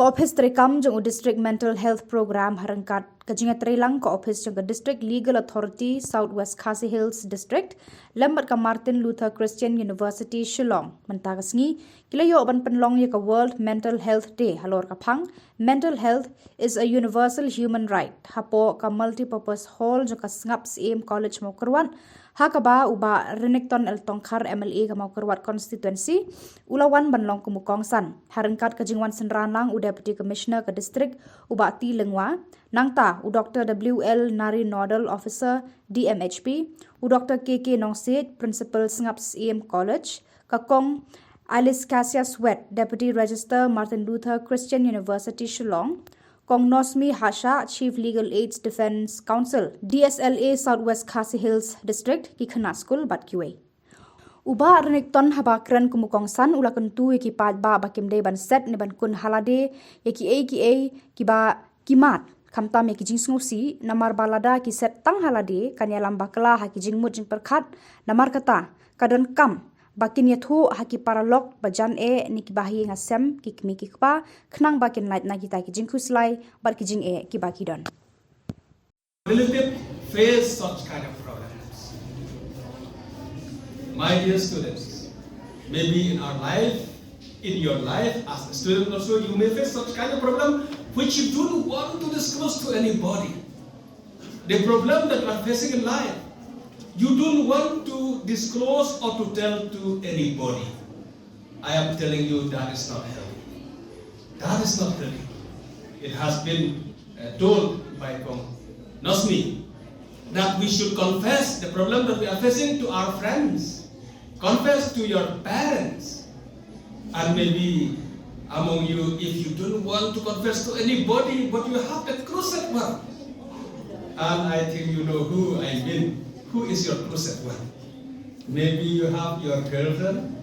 ophis treikam jong district mental health program ryngkat kajinga treilang ophis jong District Legal Authority Khasi Hills District lembat ka Martin Luther Christian University Shillong mynta sngi kila yo ban pynlong ya ka World Mental Health Day halor ka phang. Mental health is a universal human right. Hapoh ka Multipurpose Hall jong ka Sngap Syiem College Mawkyrwat kaba uba Renikton L.Tongkhar MLA Mawkyrwat Constituency ulawan banlong kumu Kongsan ryngkat ka jingwan synran lang Deputy Commissioner ka district uba lyngwa nangta Dr.W.L Nary Nodal Officer Dmhp Dr.K.K.Nongsiej Principal Sngap Syiem College Kong Khasi Deputy Register Martin Luther Christian University Shillong Kongnosmi Hasha Chief Legal Aid's Defense Council DSLA Southwest Khasi Hills District Kikhana School Batkiwe Uba Renikton habakran kumu Kongsan ula kentu ki ba bakim de ban set ne ban kun halade ki kiba kimat kamta me ki jing snusi namar balada ki set tang halade kanya lamba kala ha ki jing mut jing perkhat namar kata kadon kam bakin yathu ha ki paralok bajan ni ki bahi ngasem ki kmi ki kpa khnang bakin light na kita ki jing khuslai bar ki jing ki baki don relative face such kind of problems. My dear students, maybe in our life, in your life as a student also, you may face such kind of problem which you don't want to disclose to anybody. The problem that you are facing in life, you don't want to disclose or to tell to anybody. I am telling you that is not healthy. That is not healthy. It has been told by Nosmi that we should confess the problem that we are facing to our friends, confess to your parents, and maybe among you, if you don't want to confess to anybody, but you have a closet one, and I think you know who I mean. Who is your closet one? Maybe you have your girlfriend,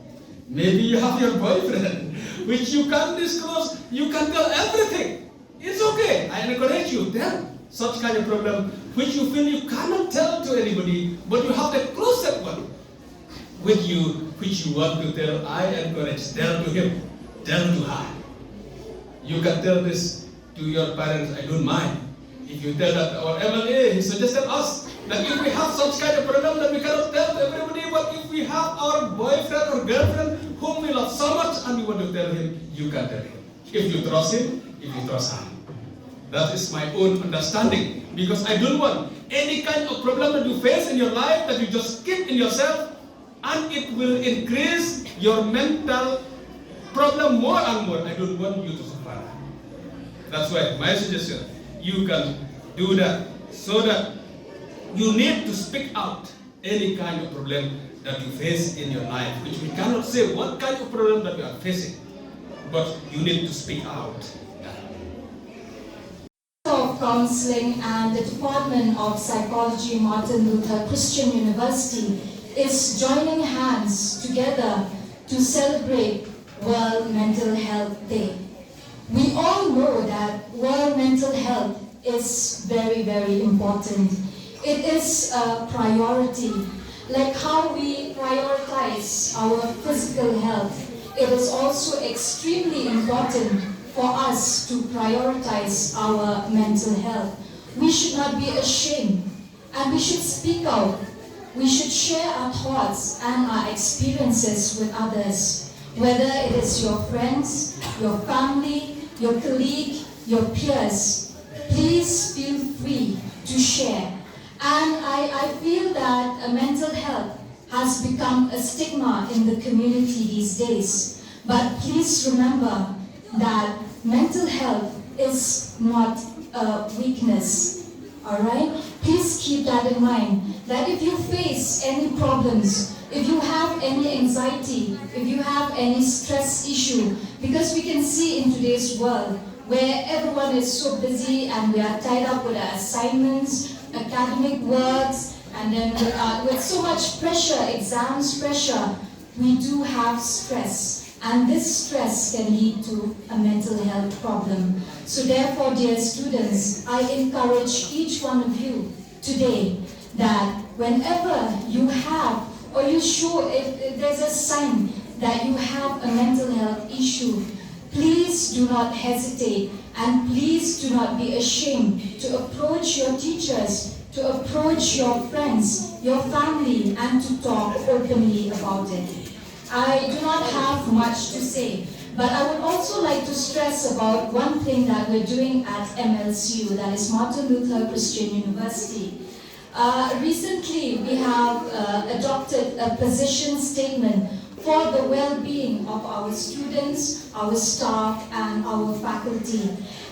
maybe you have your boyfriend, which you can't disclose, you can tell everything. It's okay, I encourage you, tell such kind of problem which you feel you cannot tell to anybody, but you have the closet one with you, which you want to tell. I encourage, tell to him, tell to her. You can tell this to your parents, I don't mind. If you tell that our MLA, he suggested us that if we have such kind of problem that we cannot tell to everybody, but if we have our boyfriend or girlfriend whom we love so much and we want to tell him, you can tell him. If you trust him, if you trust her. That is my own understanding, because I don't want any kind of problem that you face in your life that you just keep in yourself, and it will increase your mental problem more and more. I don't want you to suffer. That's why my suggestion, you can do that, so that you need to speak out any kind of problem that you face in your life, which we cannot say what kind of problem that you are facing, but you need to speak out. Of Counseling and the Department of Psychology, Martin Luther Christian University, is joining hands together to celebrate World Mental Health Day. We all know that World Mental Health is very, very important. It is a priority. Like how we prioritize our physical health, it is also extremely important for us to prioritize our mental health. We should not be ashamed, and we should speak out. We should share our thoughts and our experiences with others, whether it is your friends, your family, your colleague, your peers. Please feel free to share. And I feel that mental health has become a stigma in the community these days. But please remember that mental health is not a weakness. Alright? Please keep that in mind. That if you face any problems, if you have any anxiety, if you have any stress issue, because we can see in today's world where everyone is so busy and we are tied up with our assignments, academic works, and then with so much pressure, exams pressure, we do have stress. And this stress can lead to a mental health problem. So therefore, dear students, I encourage each one of you today that whenever you have, or you show if there's a sign that you have a mental health issue, please do not hesitate and please do not be ashamed to approach your teachers, to approach your friends, your family, and to talk openly about it. I do not have much to say, but I would also like to stress about one thing that we're doing at MLCU, that is Martin Luther Christian University. Recently, we have adopted a position statement for the well-being of our students, our staff, and our faculty.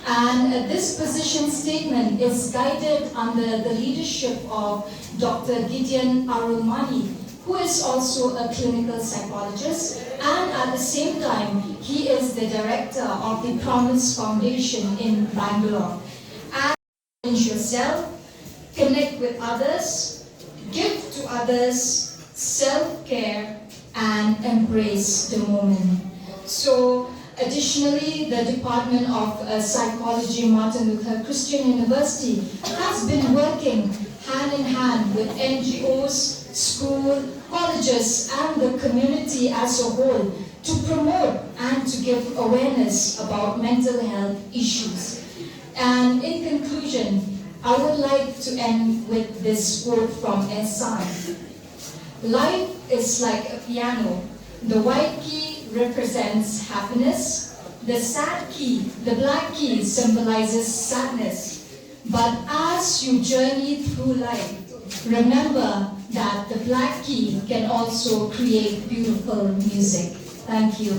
And this position statement is guided under the leadership of Dr. Gideon Arulmani, who is also a clinical psychologist, and at the same time, he is the director of the Promise Foundation in Bangalore. And challenge yourself, connect with others, give to others, self-care, and embrace the moment. So, additionally, the Department of Psychology, Martin Luther Christian University, has been working hand in hand with NGOs, school, colleges, and the community as a whole to promote and to give awareness about mental health issues. And in conclusion, I would like to end with this quote from S.I. Life is like a piano. The white key represents happiness. The sad key, the black key, symbolizes sadness. But as you journey through life, remember that the black key can also create beautiful music. Thank you.